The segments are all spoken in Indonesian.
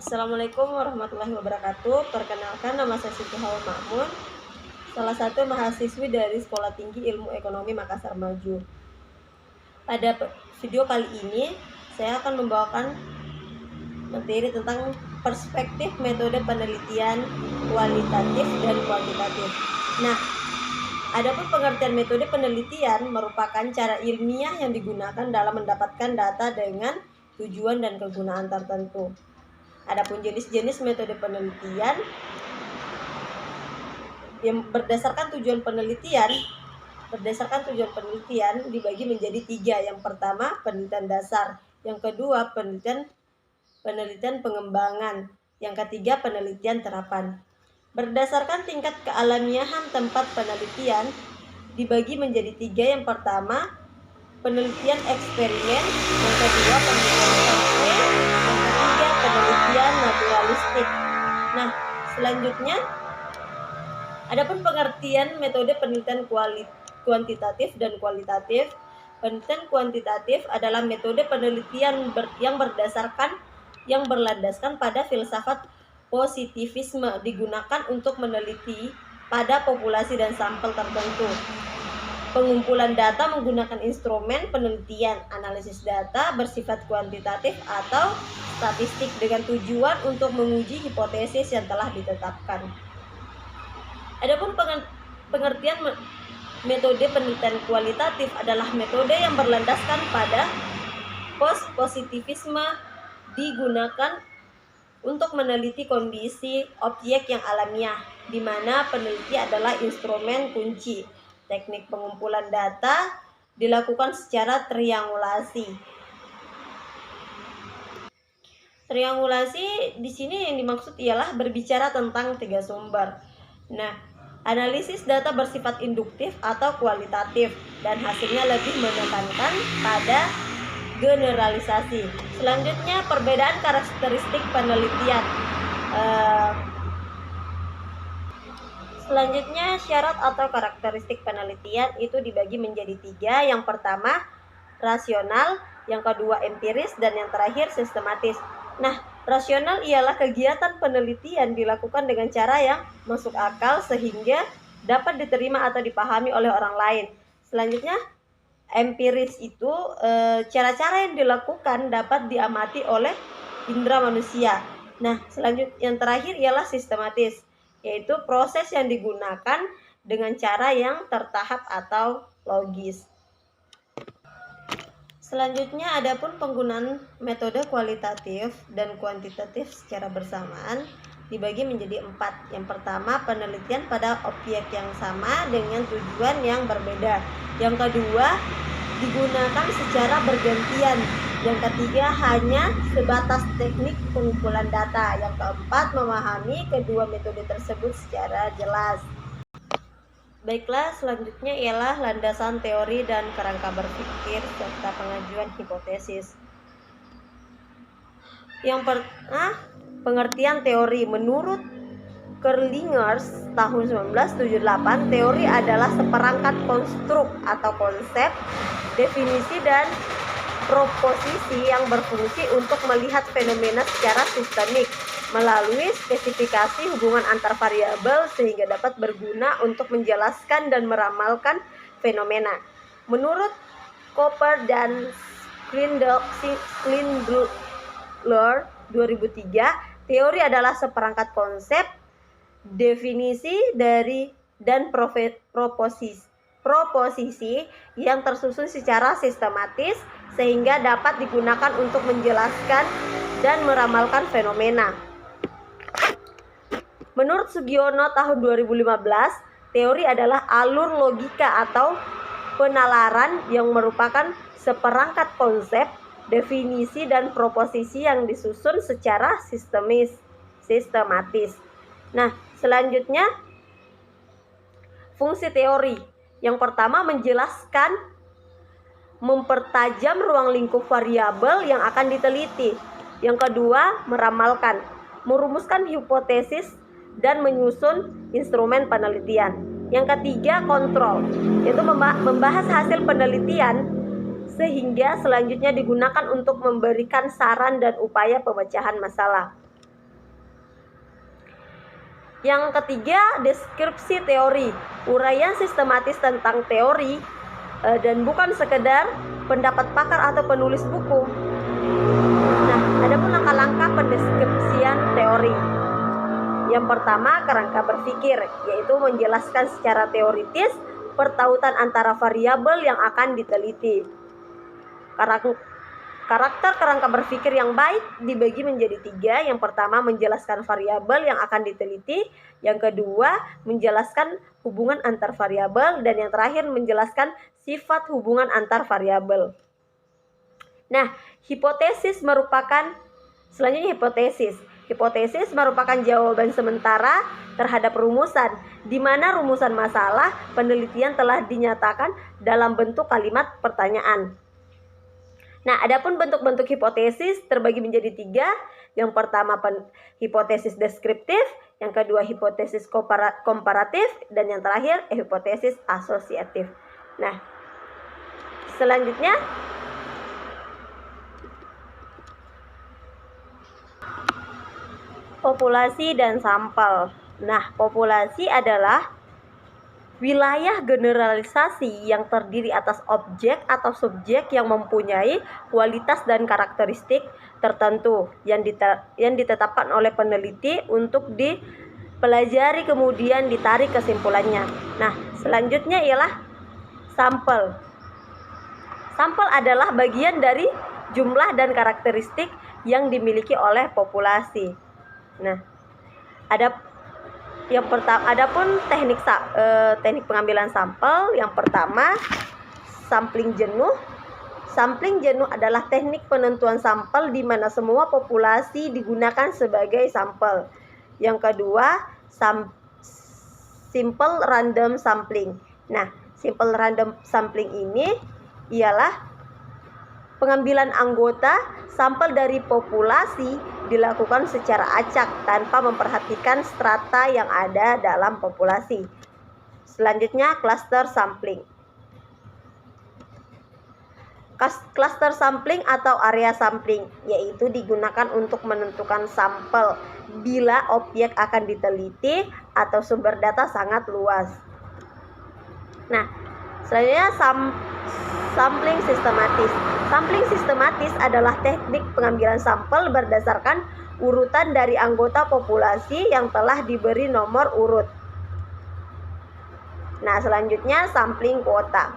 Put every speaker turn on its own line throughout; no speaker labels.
Assalamualaikum warahmatullahi wabarakatuh. Perkenalkan, nama saya Siti Hawa Ma'mun, salah satu mahasiswi dari Sekolah Tinggi Ilmu Ekonomi Makassar Maju. Pada video kali ini, saya akan membawakan materi tentang perspektif metode penelitian kualitatif dan kuantitatif. Nah, adapun pengertian metode penelitian merupakan cara ilmiah yang digunakan dalam mendapatkan data dengan tujuan dan kegunaan tertentu. Adapun jenis-jenis metode penelitian yang berdasarkan tujuan penelitian dibagi menjadi 3. Yang pertama, penelitian dasar. Yang kedua, penelitian pengembangan. Yang ketiga, penelitian terapan. Berdasarkan tingkat kealamiahan tempat penelitian dibagi menjadi 3. Yang pertama, penelitian eksperimen. Yang kedua, penelitian sampel. Yang ketiga, penelitian naturalistik. Nah, selanjutnya adapun pengertian metode penelitian kuantitatif dan kualitatif. Penelitian kuantitatif adalah metode penelitian yang berlandaskan pada filsafat positivisme, digunakan untuk meneliti pada populasi dan sampel tertentu. Pengumpulan data menggunakan instrumen penelitian, analisis data bersifat kuantitatif atau statistik dengan tujuan untuk menguji hipotesis yang telah ditetapkan. Adapun pengertian metode penelitian kualitatif adalah metode yang berlandaskan pada positivisme, digunakan untuk meneliti kondisi objek yang alamiah, di mana peneliti adalah instrumen kunci. Teknik pengumpulan data dilakukan secara triangulasi. Triangulasi di sini yang dimaksud ialah berbicara tentang 3 sumber. Nah, analisis data bersifat induktif atau kualitatif dan hasilnya lebih menekankan pada generalisasi. Selanjutnya, perbedaan karakteristik penelitian. Selanjutnya, syarat atau karakteristik penelitian itu dibagi menjadi 3. Yang pertama, rasional, yang kedua empiris, dan yang terakhir sistematis. Nah, rasional ialah kegiatan penelitian dilakukan dengan cara yang masuk akal sehingga dapat diterima atau dipahami oleh orang lain. Selanjutnya, empiris itu cara-cara yang dilakukan dapat diamati oleh indera manusia. Nah, selanjutnya yang terakhir ialah sistematis, yaitu proses yang digunakan dengan cara yang tertahap atau logis. Selanjutnya, adapun penggunaan metode kualitatif dan kuantitatif secara bersamaan dibagi menjadi 4. Yang pertama, penelitian pada objek yang sama dengan tujuan yang berbeda. Yang kedua, digunakan secara bergantian. Yang ketiga, hanya sebatas teknik pengumpulan data. Yang keempat, memahami kedua metode tersebut secara jelas. Baiklah, selanjutnya ialah landasan teori dan kerangka berpikir serta pengajuan hipotesis. Yang pertama, pengertian teori. Menurut Kerlingers tahun 1978, teori adalah seperangkat konstruk atau konsep, definisi dan proposisi yang berfungsi untuk melihat fenomena secara sistemik melalui spesifikasi hubungan antar variabel sehingga dapat berguna untuk menjelaskan dan meramalkan fenomena. Menurut Cooper dan Schindler 2003, teori adalah seperangkat konsep, definisi dan proposisi yang tersusun secara sistematis sehingga dapat digunakan untuk menjelaskan dan meramalkan fenomena. Menurut Sugiono tahun 2015, teori adalah alur logika atau penalaran yang merupakan seperangkat konsep, definisi dan proposisi yang disusun secara sistematis. Nah, selanjutnya fungsi teori. Yang pertama, menjelaskan, mempertajam ruang lingkup variabel yang akan diteliti. Yang kedua, meramalkan, merumuskan hipotesis dan menyusun instrumen penelitian. Yang ketiga, kontrol, yaitu membahas hasil penelitian sehingga selanjutnya digunakan untuk memberikan saran dan upaya pemecahan masalah. Yang ketiga, deskripsi teori, uraian sistematis tentang teori dan bukan sekedar pendapat pakar atau penulis buku. Nah, ada pun langkah-langkah pendeskripsian teori. Yang pertama, kerangka berpikir, yaitu menjelaskan secara teoritis pertautan antara variabel yang akan diteliti. Karakter kerangka berpikir yang baik dibagi menjadi 3. Yang pertama, menjelaskan variabel yang akan diteliti. Yang kedua, menjelaskan hubungan antar variabel. Dan yang terakhir, menjelaskan sifat hubungan antar variabel. Nah, selanjutnya hipotesis. Hipotesis merupakan jawaban sementara terhadap rumusan, di mana rumusan masalah penelitian telah dinyatakan dalam bentuk kalimat pertanyaan. Nah, adapun bentuk-bentuk hipotesis terbagi menjadi 3. Yang pertama, hipotesis deskriptif, yang kedua hipotesis komparatif, dan yang terakhir hipotesis asosiatif. Nah, selanjutnya populasi dan sampel. Nah, populasi adalah wilayah generalisasi yang terdiri atas objek atau subjek yang mempunyai kualitas dan karakteristik tertentu yang ditetapkan oleh peneliti untuk dipelajari kemudian ditarik kesimpulannya. Nah, selanjutnya ialah sampel. Sampel adalah bagian dari jumlah dan karakteristik yang dimiliki oleh populasi. Nah, adapun teknik pengambilan sampel, yang pertama sampling jenuh. Sampling jenuh adalah teknik penentuan sampel di mana semua populasi digunakan sebagai sampel. Yang kedua, simple random sampling. Nah, simple random sampling ini ialah pengambilan anggota sampel dari populasi dilakukan secara acak tanpa memperhatikan strata yang ada dalam populasi. Selanjutnya, cluster sampling. Cluster sampling atau area sampling yaitu digunakan untuk menentukan sampel bila objek akan diteliti atau sumber data sangat luas. Nah, selanjutnya sampling sistematis. Sampling sistematis adalah teknik pengambilan sampel berdasarkan urutan dari anggota populasi yang telah diberi nomor urut. Nah, selanjutnya sampling kuota,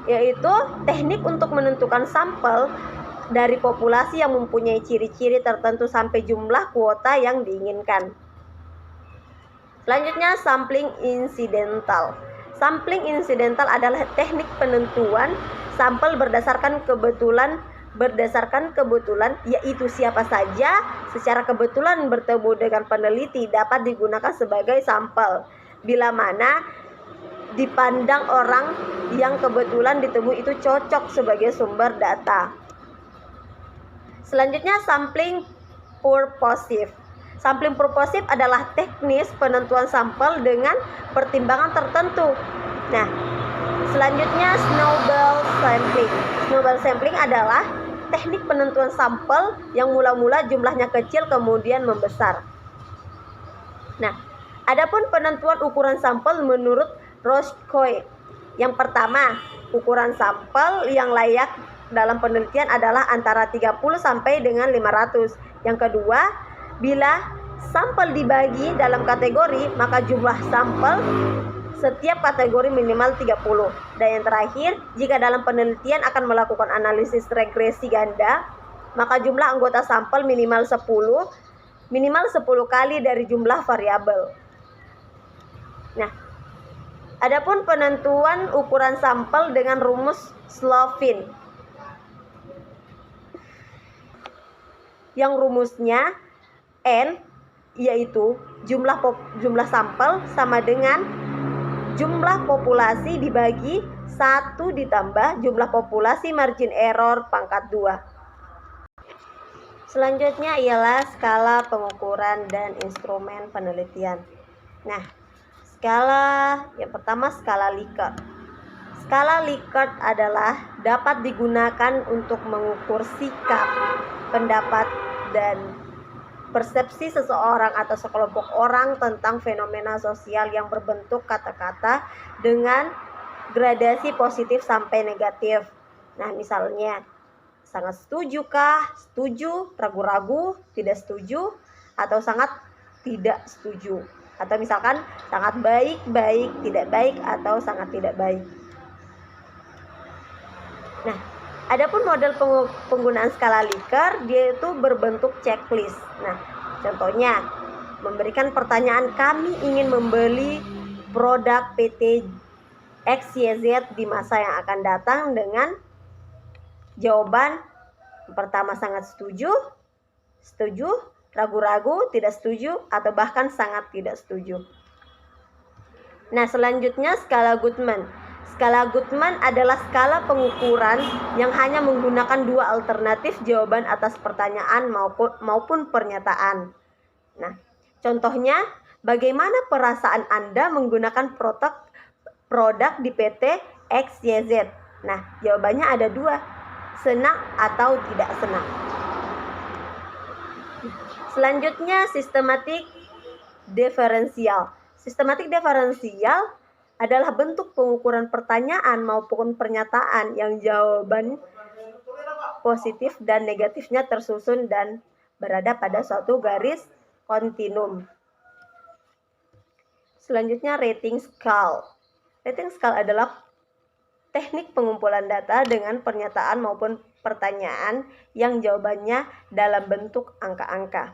yaitu teknik untuk menentukan sampel dari populasi yang mempunyai ciri-ciri tertentu sampai jumlah kuota yang diinginkan. Selanjutnya, sampling insidental. Sampling insidental adalah teknik penentuan sampel berdasarkan kebetulan, yaitu siapa saja secara kebetulan bertemu dengan peneliti dapat digunakan sebagai sampel bila mana dipandang orang yang kebetulan ditemui itu cocok sebagai sumber data. Selanjutnya, sampling purposive. Sampling purposive adalah teknis penentuan sampel dengan pertimbangan tertentu. Nah, selanjutnya snowball sampling. Snowball sampling adalah teknik penentuan sampel yang mula-mula jumlahnya kecil kemudian membesar. Nah, adapun penentuan ukuran sampel menurut Roscoe. Yang pertama, ukuran sampel yang layak dalam penelitian adalah antara 30 sampai dengan 500. Yang kedua, bila sampel dibagi dalam kategori, maka jumlah sampel setiap kategori minimal 30. Dan yang terakhir, jika dalam penelitian akan melakukan analisis regresi ganda, maka jumlah anggota sampel minimal 10 kali dari jumlah variabel. Nah, adapun penentuan ukuran sampel dengan rumus Slovin, yang rumusnya N yaitu jumlah sampel sama dengan jumlah populasi dibagi 1 ditambah jumlah populasi margin error pangkat 2. Selanjutnya ialah skala pengukuran dan instrumen penelitian. Nah, yang pertama skala Likert. Skala Likert adalah dapat digunakan untuk mengukur sikap, pendapat, dan persepsi seseorang atau sekelompok orang tentang fenomena sosial yang berbentuk kata-kata dengan gradasi positif sampai negatif. Nah, misalnya sangat setuju kah, setuju, ragu-ragu, tidak setuju, atau sangat tidak setuju. Atau misalkan sangat baik, baik, tidak baik, atau sangat tidak baik. Nah, adapun model penggunaan skala Likert, dia itu berbentuk checklist. Nah, contohnya memberikan pertanyaan, kami ingin membeli produk PT XYZ di masa yang akan datang dengan jawaban pertama sangat setuju, setuju, ragu-ragu, tidak setuju, atau bahkan sangat tidak setuju. Nah, selanjutnya skala Goodman. Skala Goodman adalah skala pengukuran yang hanya menggunakan dua alternatif jawaban atas pertanyaan maupun pernyataan. Nah, contohnya, bagaimana perasaan Anda menggunakan produk di PT XYZ? Nah, jawabannya ada dua, senang atau tidak senang. Selanjutnya, sistematik diferensial. Sistematik diferensial adalah bentuk pengukuran pertanyaan maupun pernyataan yang jawaban positif dan negatifnya tersusun dan berada pada suatu garis kontinum. Selanjutnya, rating scale. Rating scale adalah teknik pengumpulan data dengan pernyataan maupun pertanyaan yang jawabannya dalam bentuk angka-angka.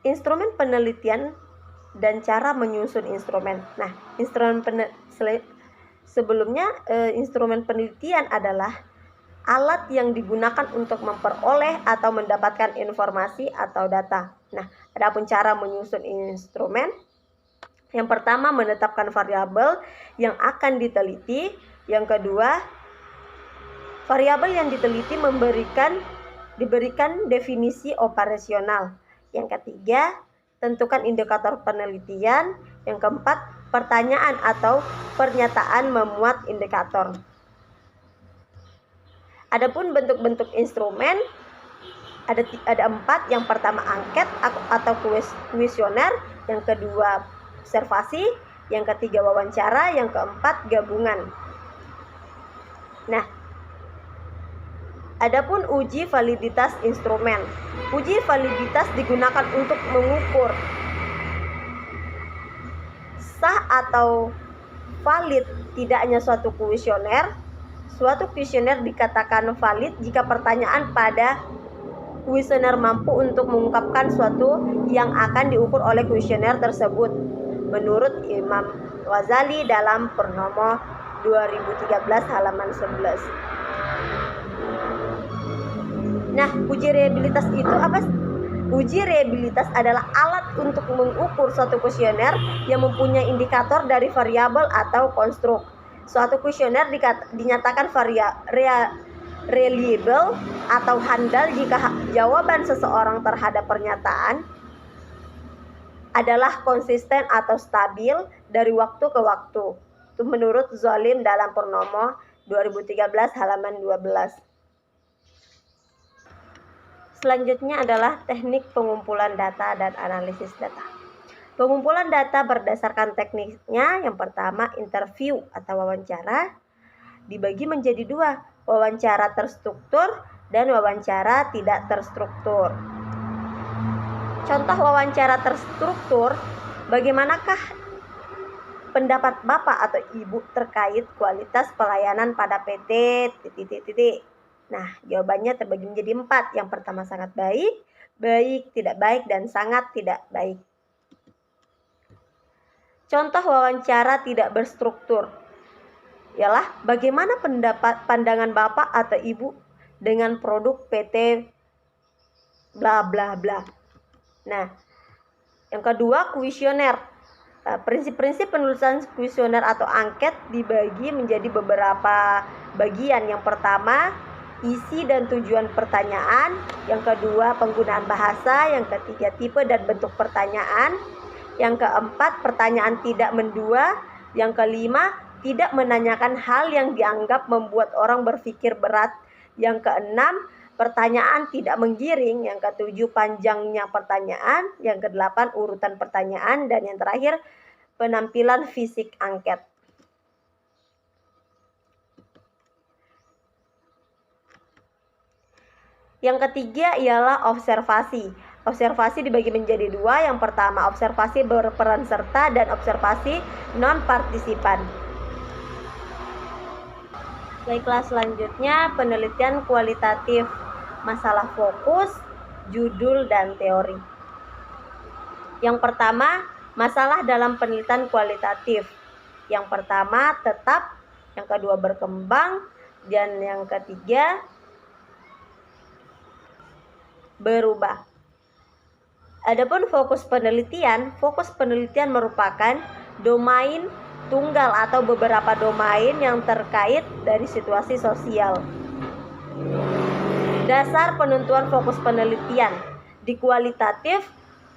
Instrumen penelitian dan cara menyusun instrumen. Nah, instrumen penelitian adalah alat yang digunakan untuk memperoleh atau mendapatkan informasi atau data. Nah, adapun cara menyusun instrumen, yang pertama menetapkan variabel yang akan diteliti. Yang kedua, variabel yang diteliti diberikan definisi operasional. Yang ketiga, tentukan indikator penelitian. Yang keempat, pertanyaan atau pernyataan memuat indikator. Adapun bentuk-bentuk instrumen ada empat. Yang pertama angket atau kuesioner, yang kedua observasi, yang ketiga wawancara, yang keempat gabungan. Nah, adapun uji validitas instrumen. Uji validitas digunakan untuk mengukur sah atau valid tidaknya suatu kuesioner. Suatu kuesioner dikatakan valid jika pertanyaan pada kuesioner mampu untuk mengungkapkan suatu yang akan diukur oleh kuesioner tersebut, menurut Imam Ghazali dalam Purnomo 2013 halaman 11. Nah, uji reliabilitas itu apa? Uji reliabilitas adalah alat untuk mengukur suatu kuesioner yang mempunyai indikator dari variabel atau konstruk. Suatu kuesioner dinyatakan reliable atau handal jika jawaban seseorang terhadap pernyataan adalah konsisten atau stabil dari waktu ke waktu. Itu menurut Zolim dalam Purnomo 2013 halaman 12. Selanjutnya adalah teknik pengumpulan data dan analisis data. Pengumpulan data berdasarkan tekniknya, yang pertama interview atau wawancara, dibagi menjadi dua, wawancara terstruktur dan wawancara tidak terstruktur. Contoh wawancara terstruktur, bagaimanakah pendapat Bapak atau Ibu terkait kualitas pelayanan pada PT ... Nah, jawabannya terbagi menjadi 4. Yang pertama sangat baik, baik, tidak baik, dan sangat tidak baik. Contoh wawancara tidak berstruktur ialah bagaimana pandangan Bapak atau Ibu dengan produk PT bla bla bla. Nah, yang kedua kuesioner. Prinsip-prinsip penulisan kuesioner atau angket dibagi menjadi beberapa bagian. Yang pertama, isi dan tujuan pertanyaan. Yang kedua, penggunaan bahasa. Yang ketiga, tipe dan bentuk pertanyaan. Yang keempat, pertanyaan tidak mendua. Yang kelima, tidak menanyakan hal yang dianggap membuat orang berpikir berat Yang keenam, pertanyaan tidak menggiring. Yang ketujuh, panjangnya pertanyaan. Yang kedelapan, urutan pertanyaan. Dan yang terakhir, penampilan fisik angket. Yang ketiga ialah observasi. Observasi dibagi menjadi dua. Yang pertama, observasi berperan serta dan observasi non-partisipan. Baiklah, selanjutnya penelitian kualitatif. Masalah fokus, judul, dan teori. Yang pertama, masalah dalam penelitian kualitatif. Yang pertama, tetap. Yang kedua, berkembang. Dan yang ketiga, berubah. Adapun fokus penelitian merupakan domain tunggal atau beberapa domain yang terkait dari situasi sosial. Dasar penentuan fokus penelitian. Di kualitatif,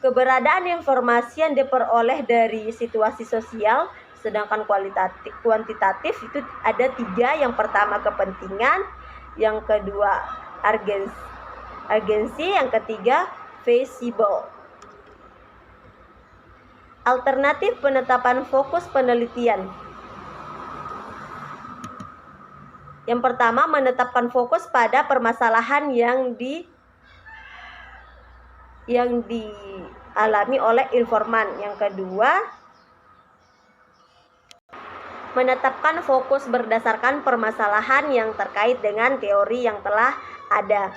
keberadaan informasi yang diperoleh dari situasi sosial, sedangkan kuantitatif itu ada tiga. Yang pertama, kepentingan. Yang kedua, urgensi. Yang ketiga, feasible. Alternatif penetapan fokus penelitian. Yang pertama, menetapkan fokus pada permasalahan yang dialami oleh informan. Yang kedua, menetapkan fokus berdasarkan permasalahan yang terkait dengan teori yang telah ada.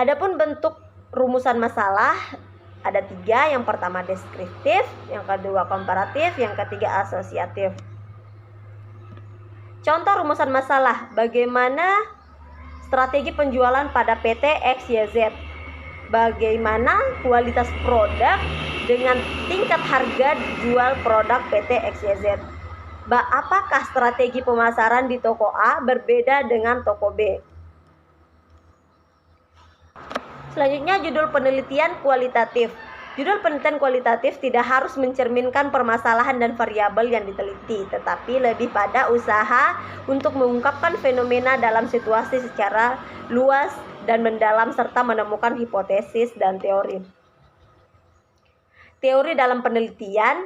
Adapun bentuk rumusan masalah ada tiga. Yang pertama, deskriptif. Yang kedua, komparatif. Yang ketiga, asosiatif. Contoh rumusan masalah. Bagaimana strategi penjualan pada PT XYZ? Bagaimana kualitas produk dengan tingkat harga jual produk PT XYZ? Apakah strategi pemasaran di toko A berbeda dengan toko B? Selanjutnya, judul penelitian kualitatif. Judul penelitian kualitatif tidak harus mencerminkan permasalahan dan variabel yang diteliti, tetapi lebih pada usaha untuk mengungkapkan fenomena dalam situasi secara luas dan mendalam serta menemukan hipotesis dan teori. Teori dalam penelitian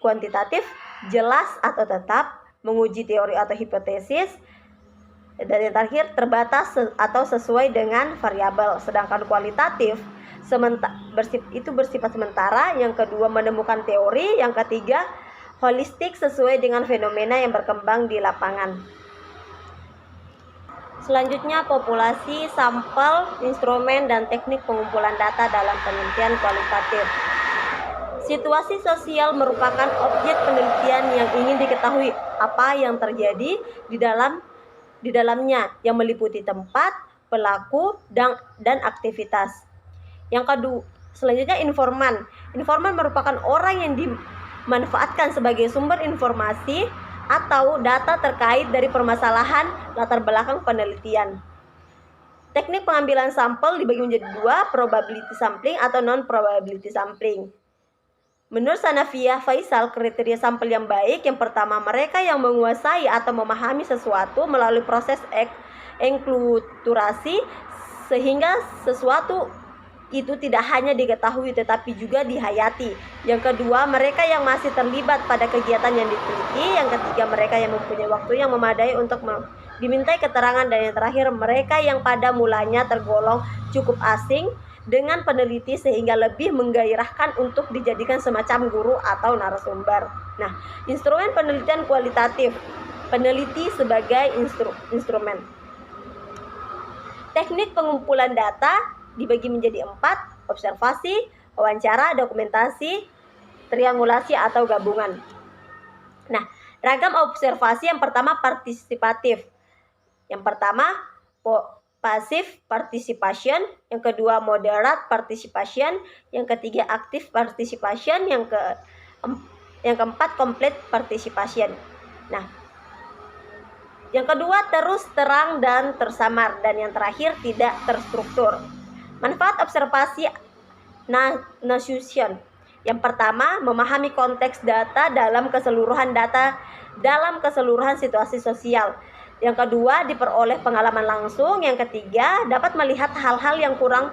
kuantitatif jelas atau tetap, menguji teori atau hipotesis, dan yang terakhir terbatas atau sesuai dengan variabel. Sedangkan kualitatif bersifat sementara. Yang kedua, menemukan teori. Yang ketiga, holistik sesuai dengan fenomena yang berkembang di lapangan. Selanjutnya, populasi, sampel, instrumen, dan teknik pengumpulan data dalam penelitian kualitatif. Situasi sosial merupakan objek penelitian yang ingin diketahui apa yang terjadi di dalamnya, yang meliputi tempat, pelaku, dan aktivitas. Yang kedua, selanjutnya informan. Informan merupakan orang yang dimanfaatkan sebagai sumber informasi atau data terkait dari permasalahan latar belakang penelitian. Teknik pengambilan sampel dibagi menjadi dua, probability sampling atau non-probability sampling. Menurut Sanavia Faisal, kriteria sampel yang baik, yang pertama, mereka yang menguasai atau memahami sesuatu melalui proses enkulturasi sehingga sesuatu itu tidak hanya diketahui tetapi juga dihayati. Yang kedua, mereka yang masih terlibat pada kegiatan yang diteliti. Yang ketiga, mereka yang mempunyai waktu yang memadai untuk dimintai keterangan. Dan yang terakhir, mereka yang pada mulanya tergolong cukup asing dengan peneliti sehingga lebih menggairahkan untuk dijadikan semacam guru atau narasumber. Nah, instrumen penelitian kualitatif. Peneliti sebagai instrumen. Teknik pengumpulan data dibagi menjadi 4, observasi, wawancara, dokumentasi, triangulasi atau gabungan. Nah, ragam observasi. Yang pertama, partisipatif. Yang pertama, passive participation. Yang kedua, moderate participation. Yang ketiga, active participation. Yang keempat, complete participation. Nah, yang kedua, terus terang dan tersamar. Dan yang terakhir, tidak terstruktur. Manfaat observasi narration. Yang pertama, memahami konteks data dalam keseluruhan situasi sosial. Yang kedua, diperoleh pengalaman langsung. Yang ketiga, dapat melihat hal-hal yang kurang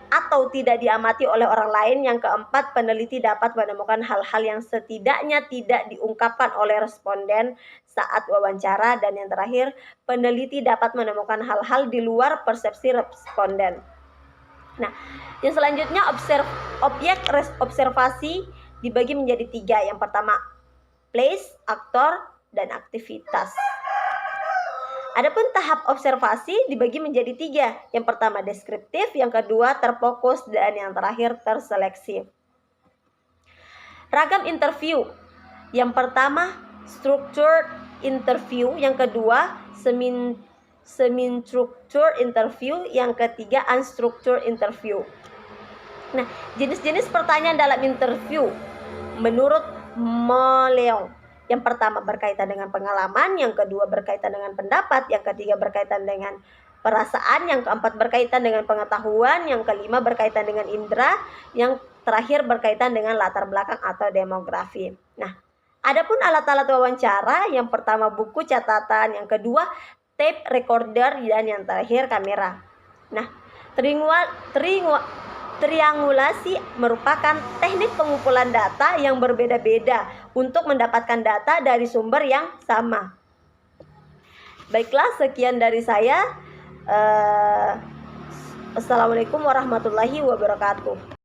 atau tidak diamati oleh orang lain. Yang keempat, peneliti dapat menemukan hal-hal yang setidaknya tidak diungkapkan oleh responden saat wawancara. Dan yang terakhir, peneliti dapat menemukan hal-hal di luar persepsi responden. Nah, yang selanjutnya objek observasi dibagi menjadi 3. Yang pertama, place, aktor, dan aktivitas. Adapun tahap observasi dibagi menjadi 3. Yang pertama deskriptif, yang kedua terfokus, dan yang terakhir terseleksi. Ragam interview. Yang pertama structured interview, yang kedua semi-structured interview, yang ketiga unstructured interview. Nah, jenis-jenis pertanyaan dalam interview menurut Moleong. Yang pertama berkaitan dengan pengalaman, yang kedua berkaitan dengan pendapat, yang ketiga berkaitan dengan perasaan, yang keempat berkaitan dengan pengetahuan, yang kelima berkaitan dengan indera, yang terakhir berkaitan dengan latar belakang atau demografi. Nah, adapun alat-alat wawancara, yang pertama buku catatan, yang kedua tape recorder, dan yang terakhir kamera. Nah, triangulasi merupakan teknik pengumpulan data yang berbeda-beda untuk mendapatkan data dari sumber yang sama. Baiklah, sekian dari saya. Assalamualaikum warahmatullahi wabarakatuh.